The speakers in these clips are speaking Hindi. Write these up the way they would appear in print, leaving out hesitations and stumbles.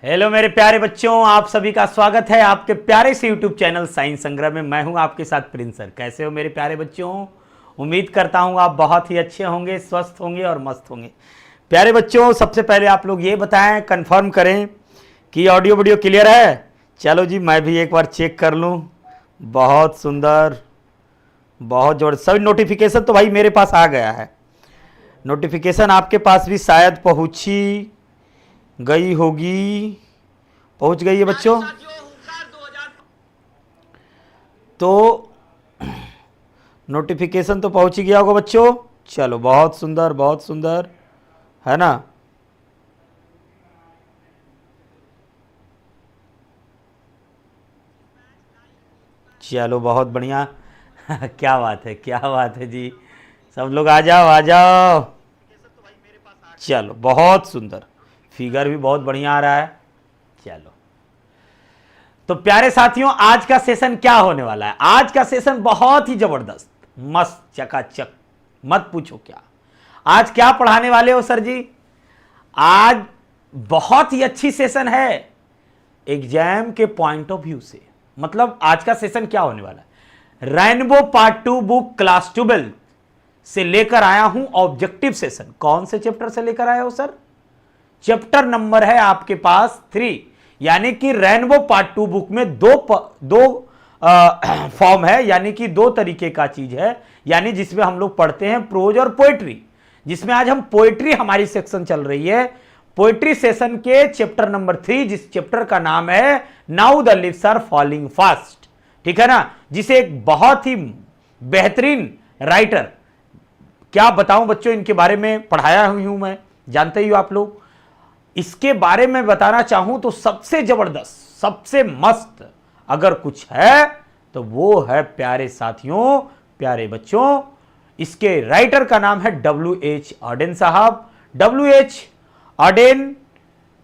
हेलो मेरे प्यारे बच्चों, आप सभी का स्वागत है आपके प्यारे से यूट्यूब चैनल साइंस संग्रह में। मैं हूं आपके साथ प्रिंस सर। कैसे हो मेरे प्यारे बच्चों? उम्मीद करता हूं आप बहुत ही अच्छे होंगे, स्वस्थ होंगे और मस्त होंगे। प्यारे बच्चों, सबसे पहले आप लोग ये बताएं, कंफर्म करें कि ऑडियो वीडियो क्लियर है। चलो जी, मैं भी एक बार चेक कर लूँ। बहुत सुंदर, बहुत जोर। सभी नोटिफिकेशन तो भाई मेरे पास आ गया है। नोटिफिकेशन आपके पास भी शायद पहुंची गई होगी। पहुंच गई है बच्चों? तो नोटिफिकेशन तो पहुंच ही गया होगा बच्चों। चलो, बहुत सुंदर, बहुत सुंदर, है ना। चलो, बहुत बढ़िया। क्या बात है, क्या बात है जी। सब लोग आ जाओ, आ जाओ। चलो, बहुत सुंदर। फिगर भी बहुत बढ़िया आ रहा है। चलो, तो प्यारे साथियों, आज का सेशन क्या होने वाला है? आज का सेशन बहुत ही जबरदस्त, मस्त, चकाचक। मत पूछो क्या। आज क्या पढ़ाने वाले हो सर जी? आज बहुत ही अच्छी सेशन है एग्जाम के पॉइंट ऑफ व्यू से। मतलब आज का सेशन क्या होने वाला है? रेनबो पार्ट 2 बुक क्लास 12 से लेकर आया हूं ऑब्जेक्टिव सेशन। कौन से चैप्टर से लेकर आया हो सर? चैप्टर नंबर है आपके पास 3, यानी कि रेनबो पार्ट 2 बुक में दो फॉर्म है, यानी कि दो तरीके का चीज है, यानी जिसमें हम लोग पढ़ते हैं प्रोज और पोएट्री। जिसमें आज हम पोएट्री, हमारी सेक्शन चल रही है पोएट्री सेशन के चैप्टर नंबर 3, जिस चैप्टर का नाम है now the leaves are falling fast. ठीक है ना, जिसे एक बहुत ही बेहतरीन राइटर, क्या बताऊं बच्चों, इनके बारे में पढ़ाया हुई हूं मैं, जानते ही हो आप लोग। इसके बारे में बताना चाहूं तो सबसे जबरदस्त, सबसे मस्त अगर कुछ है तो वो है प्यारे साथियों, प्यारे बच्चों, इसके राइटर का नाम है W.H. ऑडेन साहब। W.H. ऑडेन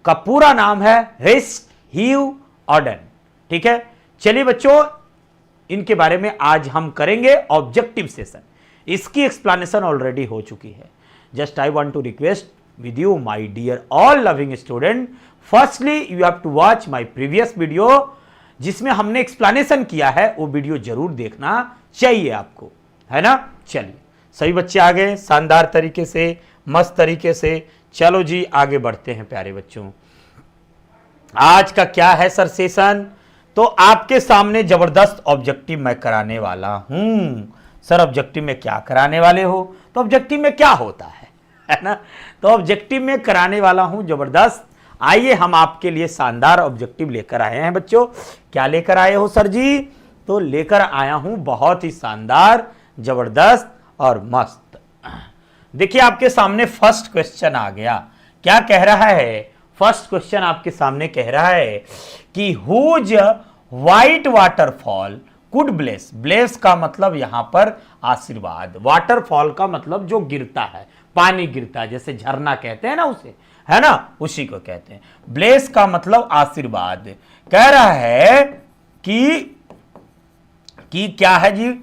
का पूरा नाम है रिस्ट ह्यू ऑडेन। ठीक है, चलिए बच्चों, इनके बारे में आज हम करेंगे ऑब्जेक्टिव सेशन। इसकी एक्सप्लेनेशन ऑलरेडी हो चुकी है। Just I want to request with you my dear all loving student, firstly you have to watch my previous video जिसमें हमने एक्सप्लेनेशन किया है। वो वीडियो जरूर देखना चाहिए आपको, है ना। चलिए, सभी बच्चे आ गए शानदार तरीके से, मस्त तरीके से। चलो जी, आगे बढ़ते हैं प्यारे बच्चों। आज का क्या है सर सेशन? तो आपके सामने जबरदस्त ऑब्जेक्टिव मैं कराने वाला हूं। सर ऑब्जेक्टिव में क्या कराने वाले हो? तो ऑब्जेक्टिव में क्या होता है ना। तो ऑब्जेक्टिव में कराने वाला हूं जबरदस्त। आइए, हम आपके लिए शानदार ऑब्जेक्टिव लेकर आए हैं बच्चों। क्या लेकर आए हो सर जी? तो लेकर आया हूं बहुत ही शानदार, जबरदस्त और मस्त। देखिए, आपके सामने फर्स्ट क्वेश्चन आ गया। क्या कह रहा है? फर्स्ट क्वेश्चन आपके सामने कह रहा है कि whose white waterfall could bless. Bless का मतलब यहां पर आशीर्वाद, वाटरफॉल का मतलब जो गिरता है, पानी गिरता है, जैसे झरना कहते हैं ना उसे, है ना, उसी को कहते हैं। ब्लेस का मतलब आशीर्वाद। कह रहा है कि क्या है जी?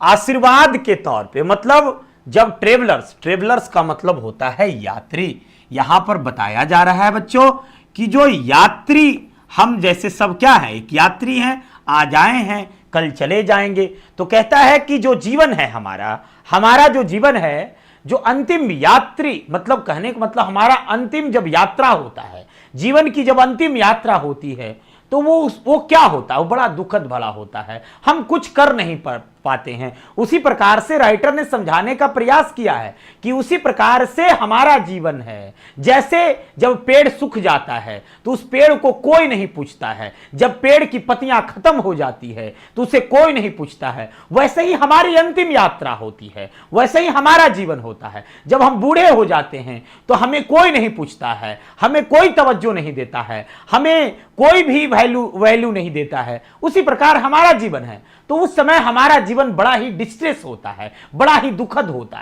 आशीर्वाद के तौर पे, मतलब जब ट्रेवलर्स का मतलब होता है यात्री। यहां पर बताया जा रहा है बच्चों कि जो यात्री, हम जैसे सब क्या है, एक यात्री हैं, आज आए हैं, कल चले जाएंगे। तो कहता है कि जो जीवन है हमारा जो जीवन है, जो अंतिम यात्री, मतलब कहने का मतलब हमारा अंतिम जब यात्रा होता है, जीवन की जब अंतिम यात्रा होती है, तो वो क्या होता है? वो बड़ा दुखद भला होता है। हम कुछ कर नहीं पाते हैं। उसी प्रकार से राइटर ने समझाने का प्रयास किया है कि उसी प्रकार से हमारा जीवन है। जैसे जब पेड़ सूख जाता है तो उस पेड़ को कोई नहीं पूछता है, जब पेड़ की पत्तियां खत्म हो जाती है तो उसे कोई नहीं पूछता है, वैसे ही हमारी अंतिम यात्रा होती है, वैसे ही हमारा जीवन होता है। जब हम बूढ़े हो जाते हैं तो हमें कोई नहीं पूछता है, हमें कोई तवज्जो नहीं देता है, हमें कोई भी वैल्यू नहीं देता है। उसी प्रकार हमारा जीवन है। तो उस समय हमारा जीवन बड़ा ही डिस्ट्रेस होता है, बड़ा ही दुखद होता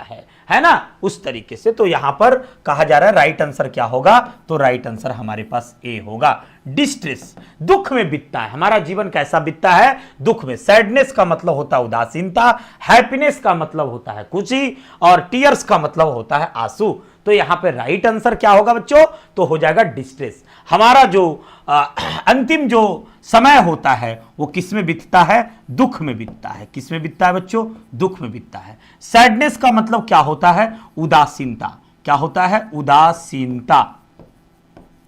है ना, उस तरीके से। तो यहां पर कहा जा रहा है राइट आंसर क्या होगा, तो राइट आंसर हमारे पास ए होगा। डिस्ट्रेस, दुख में बीतता है, हमारा जीवन कैसा बीतता है, दुख में। सैडनेस का मतलब होता है उदासीनता, हैप्पीनेस का मतलब होता है खुशी, और टीयर्स का मतलब होता है आंसू। तो यहां पे राइट आंसर क्या होगा बच्चों, तो हो जाएगा डिस्ट्रेस। हमारा जो अंतिम जो समय होता है वो किस में बीतता है, दुख में बीतता है। किस में बीतता है बच्चों, दुख में बीतता है। सैडनेस का मतलब क्या होता है, उदासीनता। क्या होता है, उदासीनता,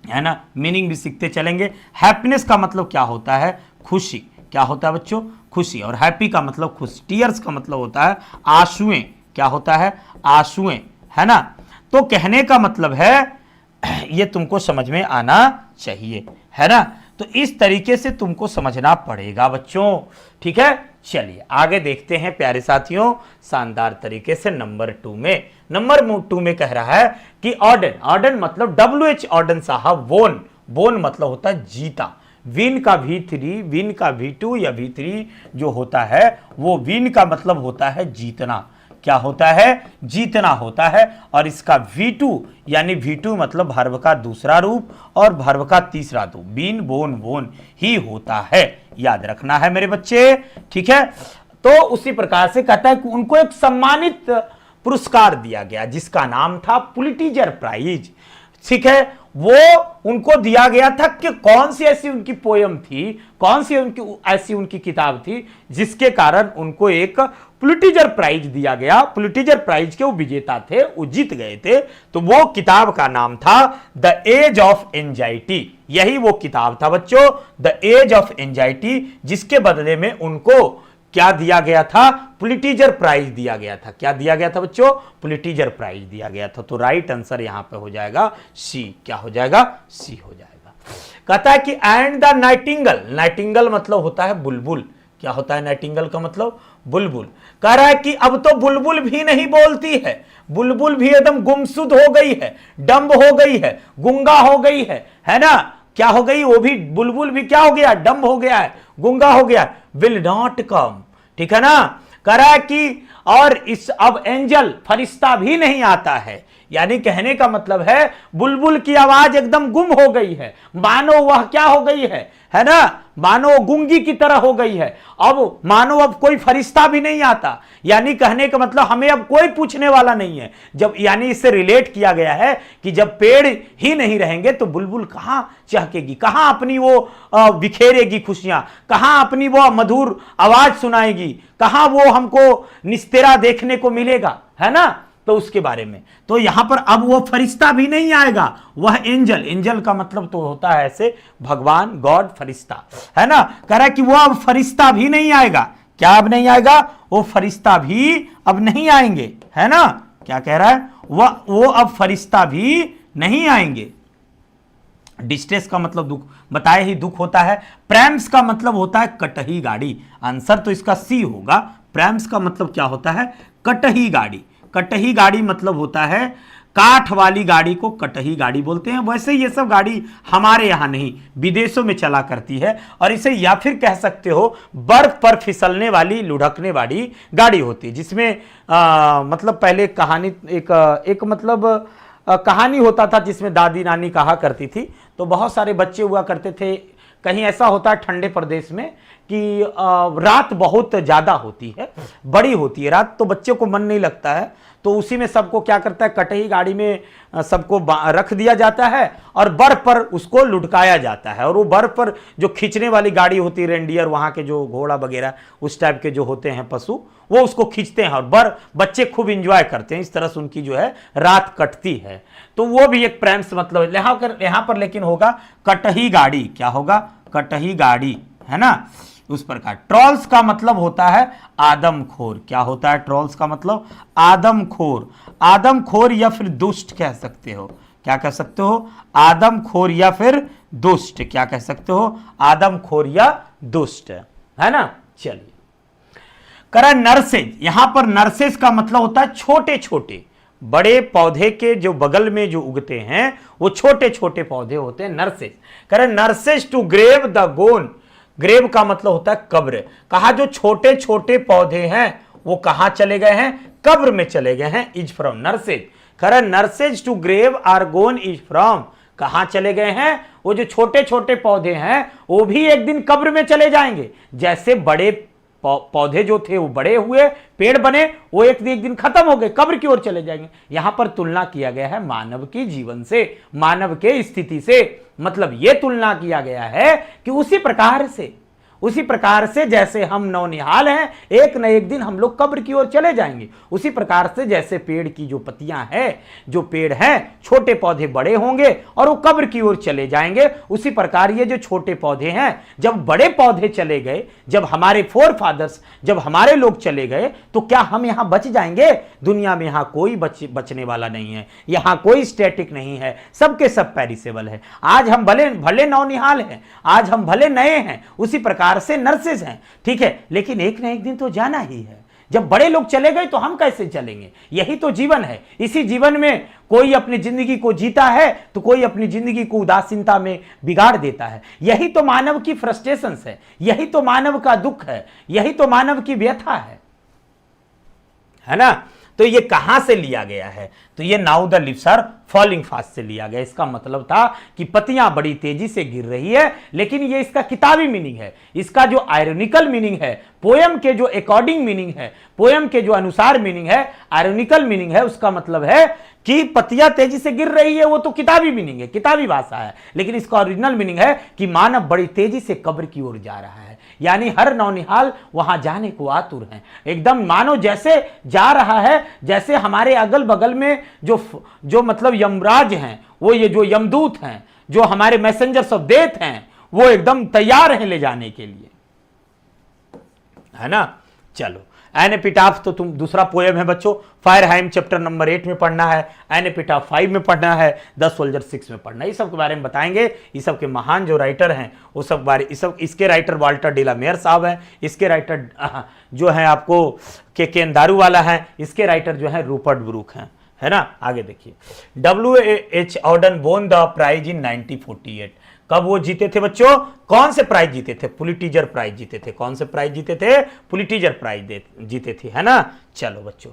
है ना, मीनिंग भी सीखते चलेंगे। हैप्पीनेस का मतलब क्या होता है, खुशी। क्या होता है बच्चों, खुशी। और हैप्पी का मतलब खुश। टीयर्स का मतलब होता है आंसुएं। क्या होता है, आंसुएं, है ना। तो कहने का मतलब है ये तुमको समझ में आना चाहिए, है ना। तो इस तरीके से तुमको समझना पड़ेगा बच्चों, ठीक है। चलिए आगे देखते हैं प्यारे साथियों, शानदार तरीके से नंबर 2 में। नंबर 2 में कह रहा है कि ऑर्डन, ऑर्डन मतलब WH ऑर्डन साहब, वोन, बोन मतलब होता है जीता। विन का V3, विन का V2 या V3 जो होता है वो विन का मतलब होता है जीतना। क्या होता है, जीतना होता है। और इसका V2 यानी V2 मतलब भर्व का दूसरा रूप और भर्व का तीसरा रूप, बीन बोन वोन ही होता है। याद रखना है मेरे बच्चे, ठीक है। तो उसी प्रकार से कहता है कि उनको एक सम्मानित पुरस्कार दिया गया जिसका नाम था पुलिट्जर प्राइज, ठीक है। वो उनको दिया गया था कि कौन सी ऐसी उनकी पोयम थी, कौन सी ऐसी उनकी किताब थी जिसके कारण उनको एक पुलिट्जर प्राइज दिया गया। पुलिट्जर प्राइज के वो विजेता थे, वो जीत गए थे। तो वो किताब का नाम था द एज ऑफ एंजाइटी। यही वो किताब था बच्चों, द एज ऑफ एंजाइटी, जिसके बदले में उनको क्या दिया गया था, पुलिट्जर प्राइज दिया गया था। क्या दिया गया था बच्चों, पुलिट्जर प्राइज दिया गया था। तो राइट आंसर यहां पे हो जाएगा सी। क्या हो जाएगा, सी हो जाएगा। कहता है कि एंड द नाइटिंगल, नाइटिंगल मतलब होता है बुलबुल। क्या होता है नाइटिंगल का मतलब, बुलबुल। कह रहा है कि अब तो बुलबुल भी नहीं बोलती है, बुलबुल भी एकदम गुमसुद हो गई है, डम्ब हो गई है, गुंगा हो गई है ना। क्या हो गई, वो भी बुलबुल भी क्या हो गया, डम्ब हो गया है, गुंगा हो गया। विल नॉट कम, ठीक है ना। कह रहा है कि और इस अब एंजल, फरिश्ता भी नहीं आता है। यानी कहने का मतलब है बुलबुल की आवाज एकदम गुम हो गई है, मानो वह क्या हो गई है ना, मानो गूंगी की तरह हो गई है। अब मानो अब कोई फरिश्ता भी नहीं आता। यानी कहने का मतलब हमें अब कोई पूछने वाला नहीं है। जब यानी इससे रिलेट किया गया है कि जब पेड़ ही नहीं रहेंगे तो बुलबुल कहां चहकेगी, कहां अपनी वो बिखेरेगी खुशियां, कहां अपनी वो मधुर आवाज सुनाएगी, कहां वो हमको निस्तेरा देखने को मिलेगा, है ना। तो उसके बारे में तो यहां पर अब वो फरिश्ता भी नहीं आएगा, वह एंजल, एंजल का मतलब तो होता है ऐसे भगवान, गॉड, फरिश्ता, है ना। कह रहा है कि वो अब फरिश्ता भी नहीं आएगा। क्या अब नहीं आएगा, वो फरिश्ता भी अब नहीं आएंगे, है ना। क्या कह रहा है, वो अब फरिश्ता भी नहीं आएंगे। डिस्ट्रेस का मतलब दुख, बताया ही दुख होता है। प्रैम्स का मतलब होता है कटही गाड़ी। आंसर तो इसका सी होगा। प्रैम्स का मतलब क्या होता है, कटही गाड़ी। कटही गाड़ी मतलब होता है काठ वाली गाड़ी को कटही गाड़ी बोलते हैं। वैसे ये सब गाड़ी हमारे यहाँ नहीं, विदेशों में चला करती है। और इसे या फिर कह सकते हो बर्फ पर फिसलने वाली, लुढ़कने वाली गाड़ी होती है, जिसमें मतलब पहले कहानी एक मतलब कहानी होता था जिसमें दादी नानी कहा करती थी। तो बहुत सारे बच्चे हुआ करते थे। कहीं ऐसा होता है ठंडे प्रदेश में कि रात बहुत ज़्यादा होती है, बड़ी होती है रात, तो बच्चे को मन नहीं लगता है। तो उसी में सबको क्या करता है, कटही गाड़ी में सबको रख दिया जाता है और बर्फ पर उसको लुढ़काया जाता है। और वो बर्फ पर जो खींचने वाली गाड़ी होती है, रेंडियर, वहाँ के जो घोड़ा वगैरह उस टाइप के जो होते हैं पशु, वो उसको खींचते हैं और बच्चे खूब इंजॉय करते हैं। इस तरह से उनकी जो है रात कटती है। तो वो भी एक प्रैम्स मतलब यहाँ पर लेकिन होगा कटही गाड़ी। क्या होगा, कटही गाड़ी, है ना, उस प्रकार। ट्रॉल्स का मतलब होता है आदमखोर। क्या होता है ट्रॉल्स का मतलब, आदमखोर। आदमखोर या फिर दुष्ट कह सकते हो। क्या कह सकते हो, आदमखोर या फिर दुष्ट। क्या कह सकते हो, आदमखोर या दुष्ट, है ना। चलिए, करा नर्सेज। यहां पर नर्सेज का मतलब होता है छोटे छोटे, बड़े पौधे के जो बगल में जो उगते हैं वो छोटे छोटे पौधे होते हैं, नर्सेज। करें nurses to grave the gone. Grave का मतलब होता है कब्र। कहा जो छोटे छोटे पौधे हैं वो कहां चले गए हैं, कब्र में चले गए हैं, इज फ्रॉम नर्सेज। खरा nurses to grave are gone is from, कहां चले गए हैं? वो जो छोटे छोटे पौधे हैं वो भी एक दिन कब्र में चले जाएंगे। जैसे बड़े पौधे जो थे वो बड़े हुए, पेड़ बने, वो एक दिन खत्म हो गए, कब्र की ओर चले जाएंगे। यहां पर तुलना किया गया है मानव की जीवन से, मानव के स्थिति से। मतलब यह तुलना किया गया है कि उसी प्रकार से जैसे हम नौनिहाल हैं, एक न एक दिन हम लोग कब्र की ओर चले जाएंगे। उसी प्रकार से जैसे पेड़ की जो पत्तियां हैं, जो पेड़ हैं, छोटे पौधे बड़े होंगे और वो कब्र की ओर चले जाएंगे, उसी प्रकार ये जो छोटे पौधे हैं, जब बड़े पौधे चले गए, जब हमारे फोर फादर्स, जब हमारे लोग चले गए, तो क्या हम यहां बच जाएंगे? दुनिया में यहां कोई बचने वाला नहीं है, यहां कोई स्टैटिक नहीं है, सबके सब पेरिसेबल है। आज हम भले नौनिहाल हैं, आज हम भले नए हैं, उसी प्रकार से नर्सेज हैं, ठीक है, लेकिन एक ना एक दिन तो जाना ही है। जब बड़े लोग चले गए तो हम कैसे चलेंगे? यही तो जीवन है। इसी जीवन में कोई अपनी जिंदगी को जीता है तो कोई अपनी जिंदगी को उदासीनता में बिगाड़ देता है। यही तो मानव की फ्रस्ट्रेशंस है, यही तो मानव का दुख है, यही तो मानव की व्यथा है ना। तो ये कहां से लिया गया है? तो ये now the leaves are falling fast से लिया गया। इसका मतलब था कि पत्तियां बड़ी तेजी से गिर रही है, लेकिन ये इसका किताबी मीनिंग है। इसका जो आयरोनिकल मीनिंग है, पोयम के जो अकॉर्डिंग मीनिंग है, पोयम के जो अनुसार मीनिंग है, आयरोनिकल मीनिंग है, उसका मतलब है कि पत्तियां तेजी से गिर रही है, वो तो किताबी मीनिंग है, किताबी भाषा है। लेकिन इसका ओरिजिनल मीनिंग है कि मानव बड़ी तेजी से कब्र की ओर जा रहा है, यानी हर नौनिहाल वहां जाने को आतुर है। एकदम मानो जैसे जा रहा है, जैसे हमारे अगल बगल में जो मतलब यमराज हैं, वो ये जो यमदूत हैं, जो हमारे मैसेंजर्स ऑफ डेथ हैं, वो एकदम तैयार हैं ले जाने के लिए, है ना। चलो, एन एपिटाफ तो तुम दूसरा पोएम है बच्चों, फायरहाइम चैप्टर नंबर 8 में पढ़ना है, एन एपिटाफ 5 में पढ़ना है, द सोल्जर 6 में पढ़ना है। इस सब के बारे में बताएंगे। ये सब के महान जो राइटर हैं वो सब बारे, इसके writer Walter de la Mare साहब हैं, इसके राइटर जो हैं आपको के दारू वाला है, इसके राइटर जो है रूपर्ट ब्रूक हैं, है ना। आगे देखिए, W.H. Auden won the prize in 1948। कब वो जीते थे बच्चों? कौन से प्राइज जीते थे? पुलिटीजर प्राइज जीते थे। कौन से प्राइज जीते थे? पुलिटीजर प्राइज जीते थे, है ना। चलो बच्चों,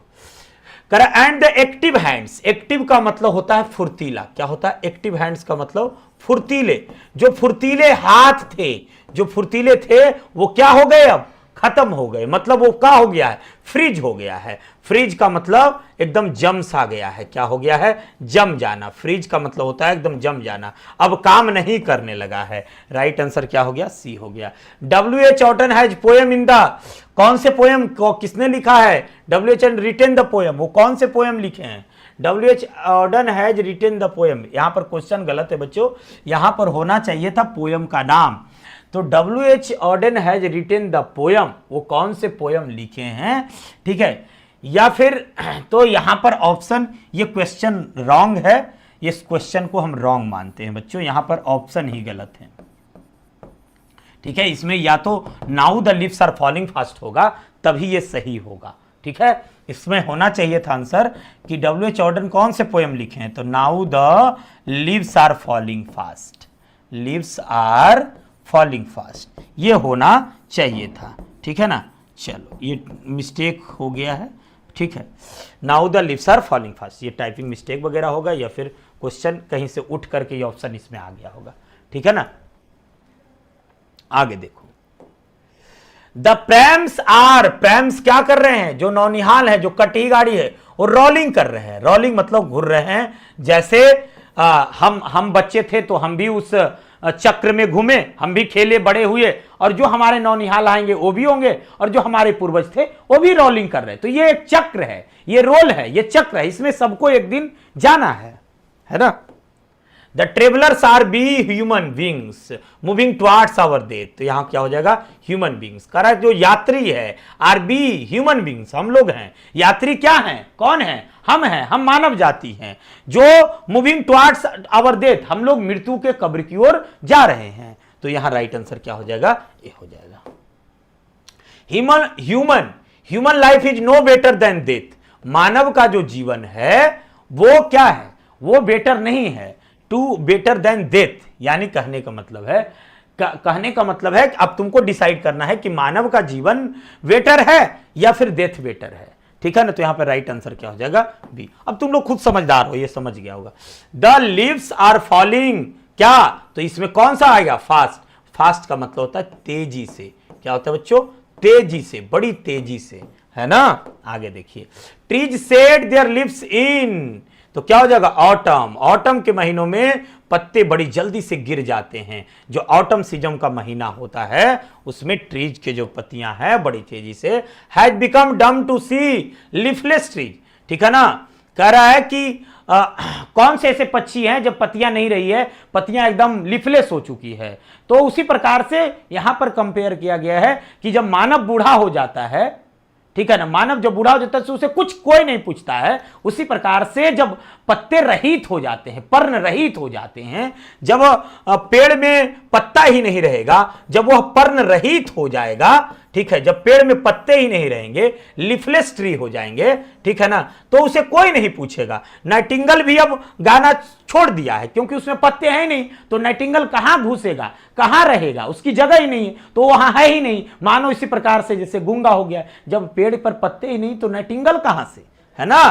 करा and the active hands. Active का मतलब होता है फुर्तीला। क्या होता है? एक्टिव हैंड्स का मतलब फुर्तीले। जो फुर्तीले हाथ थे, जो फुर्तीले थे, वो क्या हो गए? अब खत्म हो गए। मतलब वो क्या हो गया है? फ्रीज हो गया है। फ्रीज का मतलब एकदम जम सा गया है। क्या हो गया है? जम जाना। फ्रीज का मतलब होता है एकदम जम जाना, अब काम नहीं करने लगा है। राइट आंसर क्या हो गया? सी हो गया। W.H. Auden has poem in the, कौन से पोएम को किसने लिखा है? W.H. Written the poem. वो कौन से पोएम लिखे हैं? W.H. Auden has written the poem. यहां पर क्वेश्चन गलत है बच्चों, यहां पर होना चाहिए था पोएम का नाम। तो W.H. Auden has written the poem, वो कौन से पोयम लिखे हैं, ठीक है। या फिर तो यहां पर ऑप्शन, ये क्वेश्चन रॉन्ग है, इस क्वेश्चन को हम रॉन्ग मानते हैं बच्चों, यहां पर ऑप्शन ही गलत है, ठीक है। इसमें या तो now the leaves are falling fast होगा, तभी ये सही होगा, ठीक है। इसमें होना चाहिए था आंसर कि W.H. ऑर्डन कौन से पोयम लिखे हैं, तो now the leaves are falling fast, leaves are falling fast, ये होना चाहिए था, ठीक है ना। चलो, ये मिस्टेक हो गया है, ठीक है। Now the leaves are falling fast, ये टाइपिंग मिस्टेक वगैरह होगा या फिर क्वेश्चन कहीं से उठ करके ये ऑप्शन इसमें आ गया होगा, ठीक है ना। आगे देखो, द प्रैम्स आर, प्रैम्स क्या कर रहे हैं? जो नौनिहाल है, जो कटी गाड़ी है, वो रोलिंग कर रहे हैं। रोलिंग मतलब घूर रहे हैं। जैसे हम बच्चे थे तो हम भी उस चक्र में घूमे, हम भी खेले बड़े हुए, और जो हमारे नौनिहाल आएंगे वो भी होंगे, और जो हमारे पूर्वज थे वो भी रोलिंग कर रहे हैं। तो ये एक चक्र है, ये रोल है, ये चक्र है, इसमें सबको एक दिन जाना है ना। The travellers are be human beings moving towards our death. तो यहां क्या हो जाएगा? Human beings. कह रहा है जो यात्री है, आर बी ह्यूमन बींग्स, हम लोग हैं। यात्री क्या हैं? कौन है? हम हैं, हम मानव जाति हैं, जो मूविंग टुवर्ड्स आवर डेथ, हम लोग मृत्यु के कब्र की ओर जा रहे हैं। तो यहां राइट आंसर क्या हो जाएगा? ये हो जाएगा। Human life is no better than death. मानव का जो जीवन है वो क्या है? वो बेटर नहीं है, टू बेटर देन डेथ। यानी कहने का मतलब है कि अब तुमको डिसाइड करना है कि मानव का जीवन बेटर है या फिर डेथ बेटर है, ठीक है ना। तो यहां पर राइट आंसर क्या हो जाएगा, बी। अब तुम लोग खुद समझदार हो, ये समझ गया होगा। द लीव्स आर फॉलिंग, क्या, तो इसमें कौन सा आएगा, फास्ट। फास्ट का मतलब होता है तेजी से, क्या होता है बच्चों, तेजी से, बड़ी तेजी से, है ना। आगे देखिए, ट्रीज शेड देयर लीव्स इन, तो क्या हो जाएगा, ऑटम। ऑटम के महीनों में पत्ते बड़ी जल्दी से गिर जाते हैं। जो ऑटम सीजन का महीना होता है उसमें ट्रीज के जो पत्तियां हैं बड़ी तेजी से, हैज बिकम डम टू सी लीफलेस ट्रीज, ठीक है ना। कह रहा है कि कौन से ऐसे पक्षी हैं जब पत्तियां नहीं रही है, पत्तियां एकदम लिफलेस हो चुकी है। तो उसी प्रकार से यहां पर कंपेयर किया गया है कि जब मानव बूढ़ा हो जाता है, ठीक है ना, मानव जब बूढ़ा हो जाता है तो उसे कुछ कोई नहीं पूछता है, उसी प्रकार से जब पत्ते रहित हो जाते हैं, पर्ण रहित हो जाते हैं, जब पेड़ में पत्ता ही नहीं रहेगा, जब वह पर्ण रहित हो जाएगा, ठीक है, जब पेड़ में पत्ते ही नहीं रहेंगे, लिफलेस ट्री हो जाएंगे, ठीक है ना, तो उसे कोई नहीं पूछेगा। नाइटिंगल भी अब गाना छोड़ दिया है क्योंकि उसमें पत्ते हैं नहीं, तो नाइटिंगल कहां घुसेगा, कहां रहेगा, उसकी जगह ही नहीं है, तो वहां है ही नहीं। मानो इसी प्रकार से जैसे गूंगा हो गया, जब पेड़ पर पत्ते ही नहीं तो नाइटिंगल कहां से, है ना,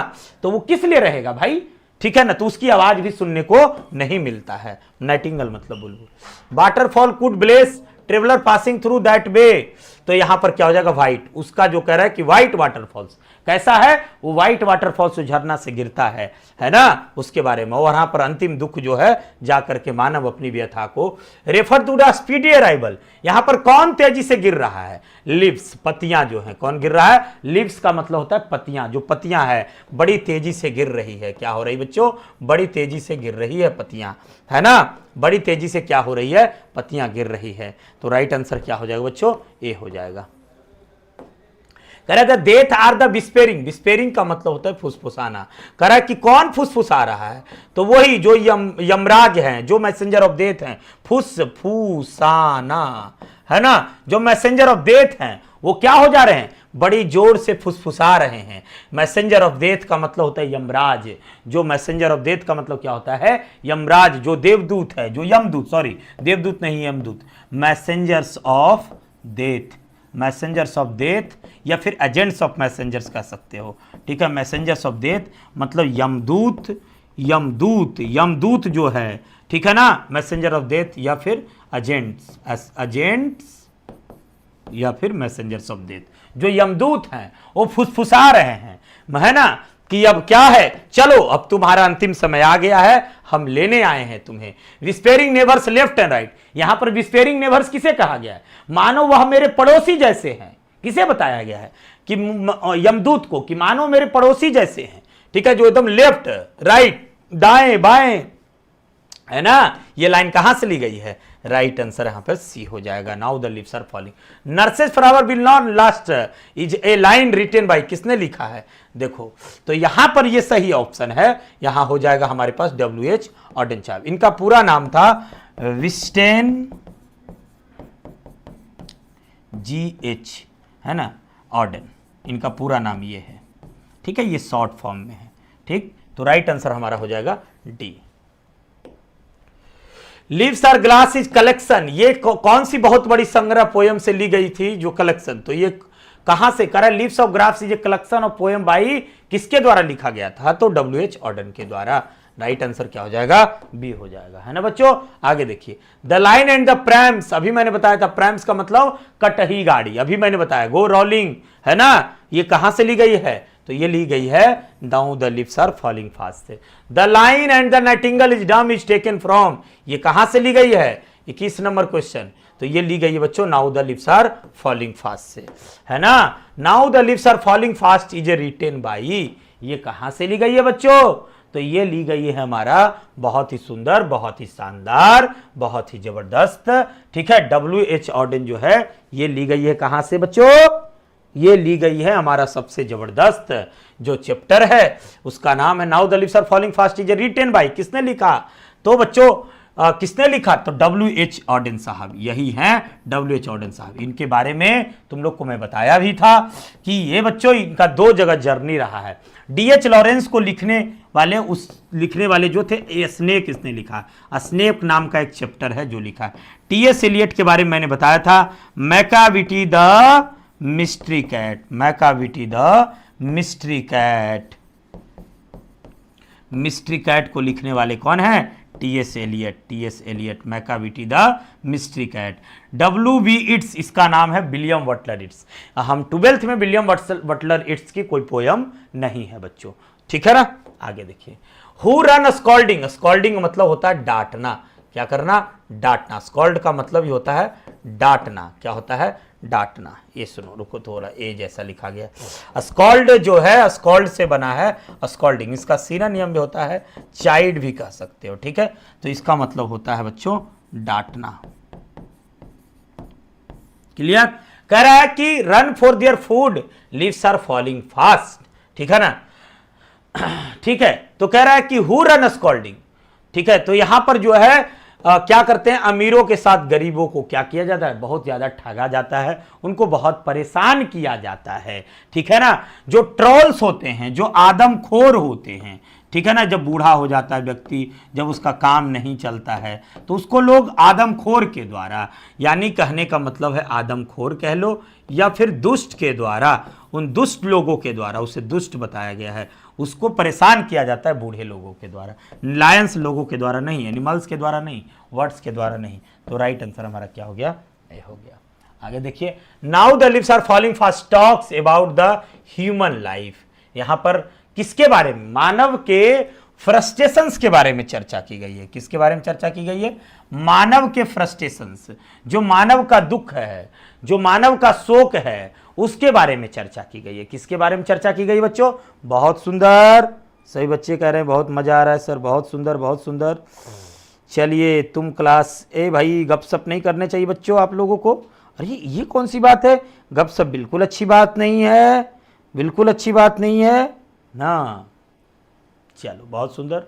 तो वो किस लिए रहेगा भाई, ठीक है ना, तो उसकी आवाज भी सुनने को नहीं मिलता है। नाइटिंगल मतलब बुलबुल। Waterfall could bless traveller passing through that way, तो यहां पर क्या हो जाएगा, व्हाइट। उसका जो कह रहा है कि व्हाइट वाटरफॉल्स कैसा है, वो व्हाइट वाटरफॉल्स झरना से गिरता है ना, उसके बारे में। और वहां पर अंतिम दुख जो है जाकर के मानव अपनी व्यथा को, refer to the speedy arrival, यहां पर कौन तेजी से गिर रहा है, लिव्स, पत्तियां जो है, कौन गिर रहा है, लिव्स का मतलब होता है पत्तियां, जो पत्तियां है बड़ी तेजी से गिर रही है, क्या हो रही बच्चों, बड़ी तेजी से गिर रही है पत्तियां, है ना, बड़ी तेजी से क्या हो रही है, पत्तियां गिर रही है। तो राइट आंसर क्या हो जाएगा बच्चों, ए हो जाएगा। कह रहा था डेथ आर द विस्पेरिंग, विस्पेरिंग का मतलब होता है फुसफुसाना। कह रहा है कि कौन फुसफुसा रहा है, तो वही जो यमराज हैं, जो मैसेंजर ऑफ डेथ हैं, फुसफुसाना, है ना, जो मैसेंजर ऑफ डेथ हैं वो क्या हो जा रहे हैं, बड़ी जोर से फुसफुसा रहे हैं। मैसेंजर ऑफ डेथ का मतलब होता है यमराज, जो मैसेंजर ऑफ डेथ का मतलब क्या होता है, यमराज, जो देवदूत है, जो यमदूत, सॉरी देवदूत नहीं यमदूत, messengers of death, messengers of death या फिर एजेंट्स ऑफ मैसेंजर्स कह सकते हो, ठीक है। मैसेंजर्स ऑफ डेथ मतलब यमदूत, यमदूत, यमदूत जो है, ठीक है ना, मैसेंजर ऑफ डेथ या फिर एजेंट्स, एजेंट्स या फिर मैसेंजर्स ऑफ डेथ, जो यमदूत हैं वो फुसफुसा रहे हैं, है ना, कि अब क्या है, चलो अब तुम्हारा अंतिम समय आ गया है, हम लेने आए हैं तुम्हें। विस्पेरिंग नेबर्स लेफ्ट एंड राइट, यहां पर विस्पेरिंग नेबर्स किसे कहा गया है, मानो वह मेरे पड़ोसी जैसे हैं। किसे बताया गया है कि यमदूत को, कि मानो मेरे पड़ोसी जैसे हैं, ठीक है, जो एकदम लेफ्ट राइट दाएं बाएं, है ना। ये लाइन कहां से ली गई है, राइट आंसर यहां पर सी हो जाएगा। Now the leaves are falling nurses flower will not last is a line written by, किसने लिखा है, देखो, तो यहां पर ये सही ऑप्शन है, यहां हो जाएगा हमारे पास WH ऑडेनचाइव। इनका पूरा नाम था विस्टेन GH, है ना, ऑर्डन, इनका पूरा नाम ये है, ठीक है, ये शॉर्ट फॉर्म में है, ठीक। तो राइट आंसर हमारा हो जाएगा D. Leaves are glass is collection, ये कौन सी बहुत बड़ी संग्रह पोयम से ली गई थी जो कलेक्शन, तो ये कहां से करा, leaves of grass is a collection of poem by, किसके द्वारा लिखा गया था, तो WH ऑर्डन के द्वारा। राइट आंसर क्या हो जाएगा, बी हो जाएगा, है ना बच्चों। आगे देखिए, द लाइन एंड द प्रैम्स, अभी मैंने बताया था प्रैम्स का मतलब कटही गाड़ी, अभी मैंने बताया गो रोलिंग, है ना, ये कहां से ली गई है, तो ये ली गई है now the leaves are falling fast से। The line and the nightingale is dumb is taken from, ये कहां से ली गई है, 21 नंबर क्वेश्चन, तो ये ली गई है बच्चों now the leaves are falling fast से, है ना। Now the leaves are falling fast is a written by, ये कहां से ली गई है बच्चों, तो ये ली गई है हमारा बहुत ही सुंदर, बहुत ही शानदार, बहुत ही जबरदस्त, ठीक है, WH ऑर्डन जो है ये ली गई है कहां से बच्चों, ये ली गई है हमारा सबसे जबरदस्त जो चैप्टर है उसका नाम है now the leaves are falling fast is written by, किसने लिखा, तो बच्चों किसने लिखा, तो WH ऑर्डन साहब, यही हैं WH ऑर्डन साहब। इनके बारे में तुम लोग को मैं बताया भी था कि ये बच्चों इनका 2 जगह जर्नी रहा है। DH लॉरेंस को लिखने वाले जो थे स्नेक, इसने लिखा, स्नेक नाम का एक चैप्टर है जो लिखा है। TS एलियट के बारे में मैंने बताया था, Macavity the mystery cat, Macavity the mystery cat. Mystery cat को लिखने वाले कौन है? T S. Eliot. T S. Eliot, Macavity the mystery cat. W.B. Yeats, इसका नाम है विलियम बटलर इट्स। हम 12th में विलियम बटलर इट्स की कोई पोयम नहीं है बच्चों, ठीक है ना। आगे देखिए, हु रन स्कॉल्डिंग। स्कॉल्डिंग मतलब होता है डांटना। क्या करना? डांटना। स्कॉल्ड का मतलब ही होता है डांटना। क्या होता है? डांटना। ये सुनो, रुको, थोड़ा ए जैसा लिखा गया। स्कॉल्ड जो है, स्कॉल्ड से बना है स्कॉल्डिंग। इसका सिनोनिम भी होता है चाइल्ड भी कह सकते हो, ठीक है। तो इसका मतलब होता है बच्चों डांटना। क्लियर? कह रहा है कि run for their food, leaves are falling fast, ठीक है ना। ठीक है, तो कह रहा है कि हु रन स्कॉल्डिंग, ठीक है। तो यहां पर जो है क्या करते हैं, अमीरों के साथ गरीबों को क्या किया जाता है? बहुत ज्यादा ठगा जाता है, उनको बहुत परेशान किया जाता है, ठीक है ना। जो ट्रोल्स होते हैं, जो आदमखोर होते हैं, ठीक है ना, जब बूढ़ा हो जाता है व्यक्ति, जब उसका काम नहीं चलता है, तो उसको लोग आदमखोर के द्वारा, यानी कहने का मतलब है आदमखोर कह लो या फिर दुष्ट के द्वारा, उन दुष्ट लोगों के द्वारा, उसे दुष्ट बताया गया है, उसको परेशान किया जाता है बूढ़े लोगों के द्वारा। लायंस लोगों के द्वारा नहीं, एनिमल्स के द्वारा नहीं, वर्ड्स के द्वारा नहीं। तो राइट आंसर हमारा क्या हो गया? ए हो गया। आगे देखिए, now the leaves are falling fast talks about the human life. यहां पर किसके बारे में? मानव के फ्रस्ट्रेशंस के बारे में चर्चा की गई है। किसके बारे में चर्चा की गई है? मानव के फ्रस्ट्रेशंस, जो मानव का दुख है, जो मानव का शोक है, उसके बारे में चर्चा की गई है। किसके बारे में चर्चा की गई बच्चों? बहुत सुंदर, सही बच्चे कह रहे हैं, बहुत मजा आ रहा है सर, बहुत सुंदर, बहुत सुंदर। चलिए, तुम क्लास ए भाई, गपशप नहीं करने चाहिए बच्चों आप लोगों को। अरे ये कौन सी बात है? गपशप बिल्कुल अच्छी बात नहीं है, बिल्कुल अच्छी बात नहीं है ना। चलो, बहुत सुंदर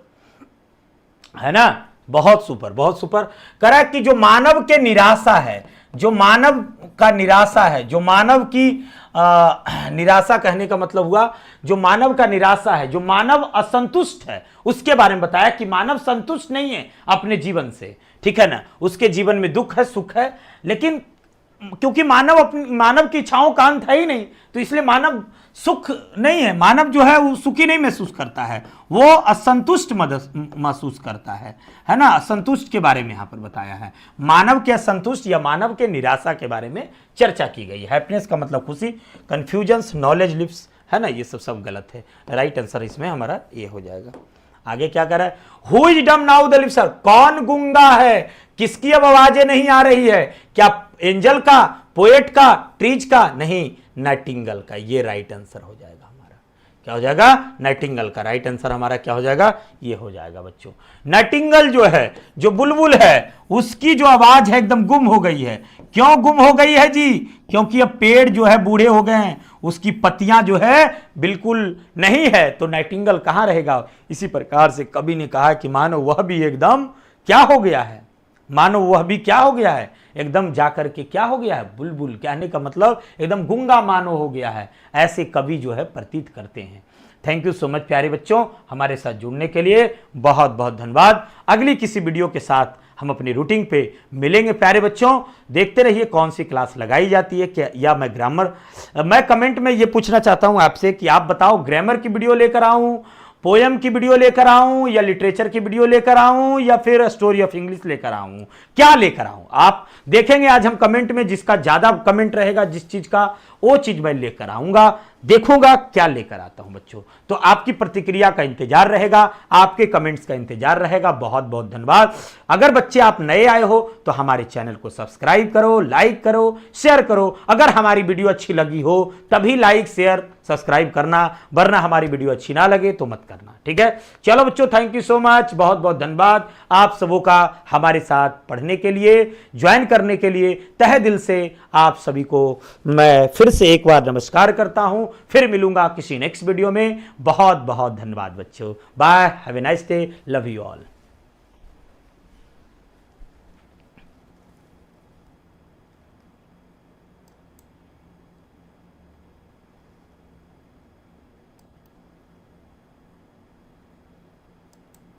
है ना, बहुत सुपर, बहुत सुपर। करेक्ट कि जो मानव के निराशा है, जो मानव का निराशा है, जो मानव की निराशा कहने का मतलब हुआ, जो मानव का निराशा है, जो मानव असंतुष्ट है, उसके बारे में बताया कि मानव संतुष्ट नहीं है अपने जीवन से, ठीक है ना। उसके जीवन में दुख है, सुख है, लेकिन क्योंकि मानव की इच्छाओं का अंत है ही नहीं, तो इसलिए मानव सुख नहीं है, मानव जो है वो सुखी नहीं महसूस करता है, वो असंतुष्ट महसूस करता है ना। असंतुष्ट के बारे में यहां पर बताया है, मानव के असंतुष्ट या मानव के निराशा के बारे में चर्चा की गई है। हैप्पीनेस का मतलब खुशी, कंफ्यूजन्स, नॉलेज लिव्स, है ना, ये सब गलत है। राइट आंसर इसमें हमारा ये हो जाएगा। आगे क्या कर रहा है? Who is dumb now the leaves are, कौन गूंगा है? किसकी अब आवाजें नहीं आ रही है? क्या एंजल का, पोएट का, ट्रीज का? नहीं, नाइटिंगेल का। ये राइट आंसर हो जाएगा हमारा। क्या हो जाएगा? नाइटिंगेल का। राइट आंसर हमारा क्या हो जाएगा? ये हो जाएगा बच्चों। नाइटिंगेल जो है, जो बुलबुल है, उसकी जो आवाज है एकदम गुम हो गई है। क्यों गुम हो गई है जी? क्योंकि अब पेड़ जो है बूढ़े हो गए हैं, उसकी पत्तियां जो है बिल्कुल नहीं है, तो नाइटिंगेल कहां रहेगा? इसी प्रकार से कवि ने कहा कि मानो वह भी एकदम क्या हो गया है, मानो वह भी क्या हो गया है, एकदम जाकर के क्या हो गया है? बुलबुल। कहने का मतलब एकदम गूंगा मानो हो गया है, ऐसे कवि जो है प्रतीत करते हैं। थैंक यू सो मच प्यारे बच्चों, हमारे साथ जुड़ने के लिए बहुत बहुत धन्यवाद। अगली किसी वीडियो के साथ हम अपनी रूटीन पे मिलेंगे प्यारे बच्चों। देखते रहिए कौन सी क्लास लगाई जाती है, क्या या मैं कमेंट में ये पूछना चाहता हूं आपसे कि आप बताओ, ग्रामर की वीडियो लेकर आऊं, पोयम की वीडियो लेकर आऊं, या लिटरेचर की वीडियो लेकर आऊं, या फिर स्टोरी ऑफ इंग्लिश लेकर आऊं? क्या लेकर आऊं? आप देखेंगे आज हम कमेंट में, जिसका ज्यादा कमेंट रहेगा जिस चीज का, वो चीज मैं लेकर आऊंगा। देखूंगा क्या लेकर आता हूं बच्चों। तो आपकी प्रतिक्रिया का इंतजार रहेगा, आपके कमेंट्स का इंतजार रहेगा। बहुत बहुत धन्यवाद। अगर बच्चे आप नए आए हो तो हमारे चैनल को सब्सक्राइब करो, लाइक करो, शेयर करो। अगर हमारी वीडियो अच्छी लगी हो तभी लाइक, शेयर, सब्सक्राइब करना, वरना हमारी वीडियो अच्छी ना लगे तो मत करना, ठीक है। चलो बच्चों, थैंक यू सो मच, बहुत बहुत धन्यवाद आप सबों का हमारे साथ पढ़ने के लिए, ज्वाइन करने के लिए। तहे दिल से आप सभी को मैं फिर से एक बार नमस्कार करता हूं। फिर मिलूंगा किसी नेक्स्ट वीडियो में। बहुत बहुत धन्यवाद बच्चों। Bye, have a nice day, love you all.